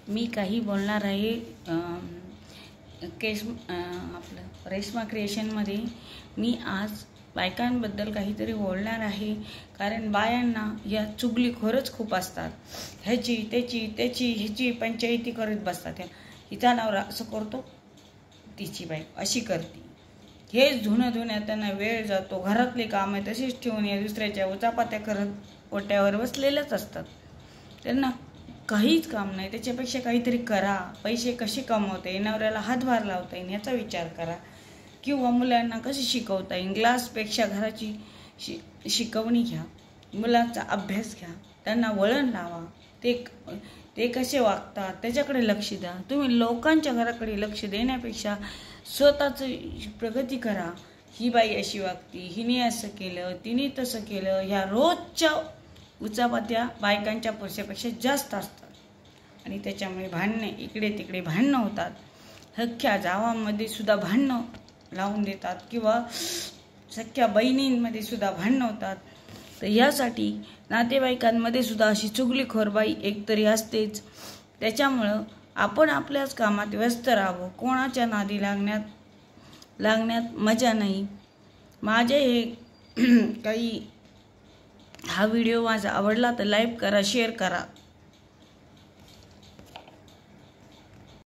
मी काही बोलणार आहे आपलं रेश्मा क्रिएशनमध्ये। मी आज बायकांबद्दल काहीतरी बोलणार आहे, कारण बायांना या चुगलीखोरच खूप असतात। ह्याची त्याची ह्याची पंचायती करत बसतात। हिचा नवरा असं करतो, तिची बायको अशी करते, हेच धुण्यात त्यांना वेळ जातो। घरातले कामे तशीच ठेवून या दुसऱ्याच्या उचापात्या करत ओट्यावर बसलेलेच असतात। त्यांना काहीच काम नाही, त्याच्यापेक्षा काहीतरी करा। पैसे कसे कमवता येईल, नवऱ्याला हातभार लावता येईल याचा विचार करा, किंवा मुलांना कसे शिकवता येईल। क्लासपेक्षा घराची शिकवणी घ्या, मुलांचा अभ्यास घ्या, त्यांना वळण लावा। ते कसे वागतात त्याच्याकडे लक्ष द्या। तुम्ही लोकांच्या घराकडे लक्ष देण्यापेक्षा स्वतःची प्रगती करा। ही बाई अशी वागती, हिने असं केलं, तिने तसं केलं, ह्या रोजच्या उचापात्या बायकांच्या पुरुषापेक्षा जास्त असतात। आणि त्याच्यामुळे भांडणे, इकडे तिकडे भांडणं होतात। सख्ख्या जावांमध्ये सुद्धा भांडणं लावून देतात, किंवा सख्ख्या बहिणींमध्ये सुद्धा भांडणं होतात। तर यासाठी नातेवाईकांमध्ये सुद्धा अशी चुगलीखोर बाई एकतरी असतेच। त्याच्यामुळं आपण आपल्याच कामात व्यस्त राहावं, कोणाच्या नादी लागण्यात मजा नाही। माझे हे काही हा व्हिडिओ माझा आवडला तर लाईक करा, शेअर करा।